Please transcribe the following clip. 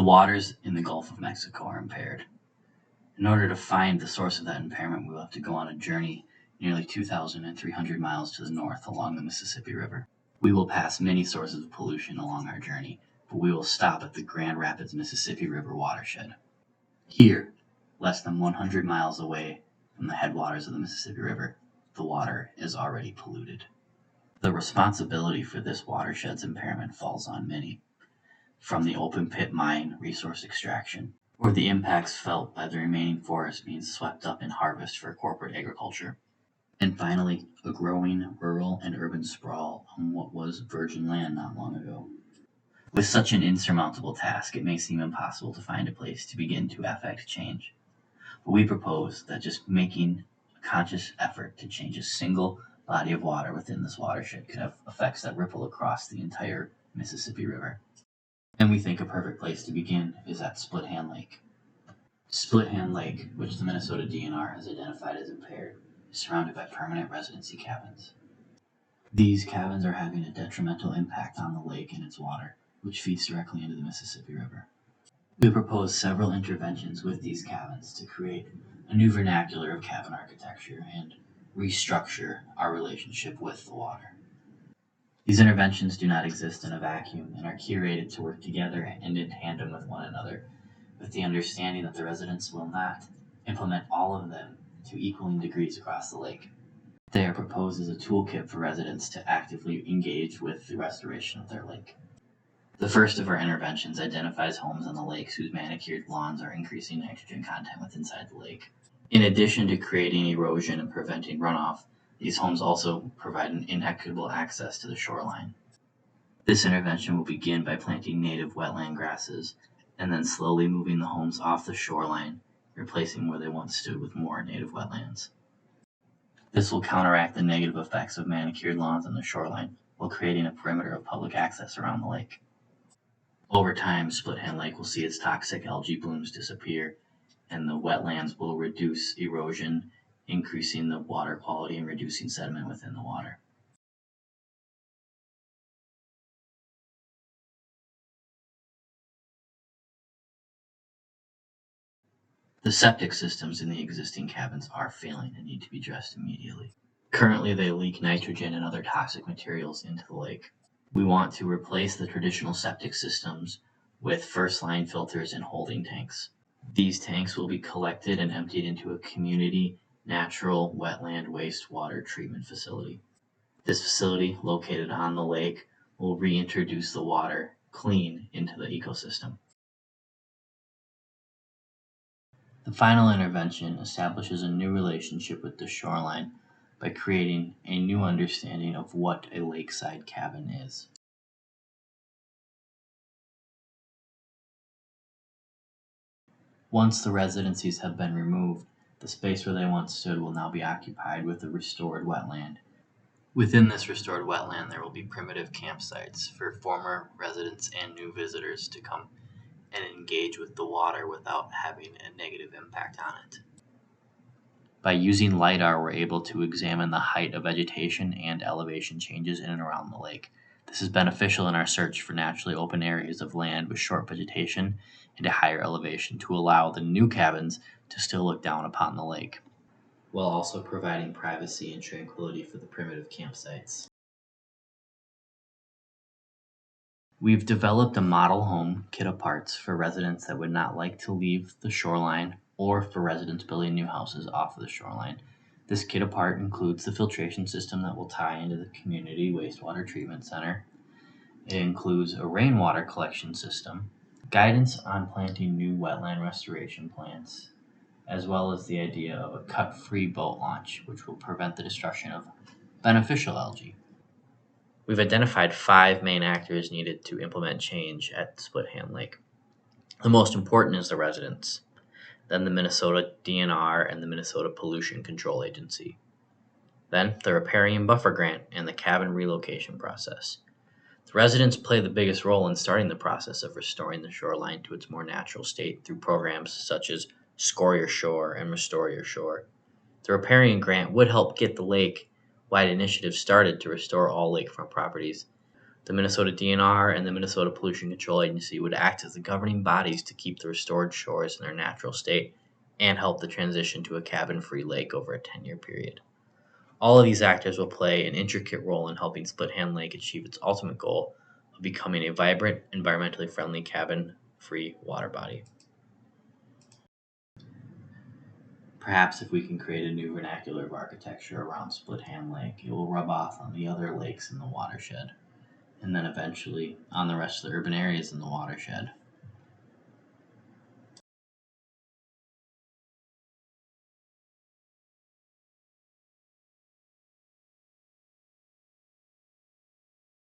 waters in the Gulf of Mexico are impaired. In order to find the source of that impairment, we will have to go on a journey nearly 2,300 miles to the north along the Mississippi River. We will pass many sources of pollution along our journey, but we will stop at the Grand Rapids Mississippi River watershed. Here, less than 100 miles away from the headwaters of the Mississippi River, the water is already polluted. The responsibility for this watershed's impairment falls on many, from the open pit mine resource extraction, or the impacts felt by the remaining forest being swept up in harvest for corporate agriculture, and finally, a growing rural and urban sprawl on what was virgin land not long ago. With such an insurmountable task, it may seem impossible to find a place to begin to affect change. But we propose that just making a conscious effort to change a single body of water within this watershed could have effects that ripple across the entire Mississippi River. And we think a perfect place to begin is at Split Hand Lake. Split Hand Lake, which the Minnesota DNR has identified as impaired, is surrounded by permanent residency cabins. These cabins are having a detrimental impact on the lake and its water, which feeds directly into the Mississippi River. We propose several interventions with these cabins to create a new vernacular of cabin architecture and restructure our relationship with the water. These interventions do not exist in a vacuum and are curated to work together and in tandem with one another, with the understanding that the residents will not implement all of them to equaling degrees across the lake. They are proposed as a toolkit for residents to actively engage with the restoration of their lake. The first of our interventions identifies homes on the lakes whose manicured lawns are increasing nitrogen content within inside the lake. In addition to creating erosion and preventing runoff, these homes also provide an inequitable access to the shoreline. This intervention will begin by planting native wetland grasses and then slowly moving the homes off the shoreline, replacing where they once stood with more native wetlands. This will counteract the negative effects of manicured lawns on the shoreline while creating a perimeter of public access around the lake. Over time, Split Hand Lake will see its toxic algae blooms disappear, and the wetlands will reduce erosion, increasing the water quality and reducing sediment within the water. The septic systems in the existing cabins are failing and need to be addressed immediately. Currently, they leak nitrogen and other toxic materials into the lake. We want to replace the traditional septic systems with first-line filters and holding tanks. These tanks will be collected and emptied into a community natural wetland wastewater treatment facility. This facility, located on the lake, will reintroduce the water clean into the ecosystem. The final intervention establishes a new relationship with the shoreline by creating a new understanding of what a lakeside cabin is. Once the residencies have been removed, the space where they once stood will now be occupied with a restored wetland. Within this restored wetland, there will be primitive campsites for former residents and new visitors to come and engage with the water without having a negative impact on it. By using LiDAR, we're able to examine the height of vegetation and elevation changes in and around the lake. This is beneficial in our search for naturally open areas of land with short vegetation and a higher elevation to allow the new cabins to still look down upon the lake, while also providing privacy and tranquility for the primitive campsites. We've developed a model home kit of parts for residents that would not like to leave the shoreline or for residents building new houses off of the shoreline. This kit of part includes the filtration system that will tie into the community wastewater treatment center. It includes a rainwater collection system, guidance on planting new wetland restoration plants, as well as the idea of a cut-free boat launch, which will prevent the destruction of beneficial algae. We've identified 5 main actors needed to implement change at Split Hand Lake. The most important is the residents, then the Minnesota DNR and the Minnesota Pollution Control Agency, then the riparian buffer grant and the cabin relocation process. The residents play the biggest role in starting the process of restoring the shoreline to its more natural state through programs such as Score Your Shore and Restore Your Shore. The riparian grant would help get the lake-wide initiative started to restore all lakefront properties. The Minnesota DNR and the Minnesota Pollution Control Agency would act as the governing bodies to keep the restored shores in their natural state and help the transition to a cabin-free lake over a 10-year period. All of these actors will play an intricate role in helping Split Hand Lake achieve its ultimate goal of becoming a vibrant, environmentally friendly cabin-free water body. Perhaps if we can create a new vernacular of architecture around Split Hand Lake, it will rub off on the other lakes in the watershed, and then eventually on the rest of the urban areas in the watershed.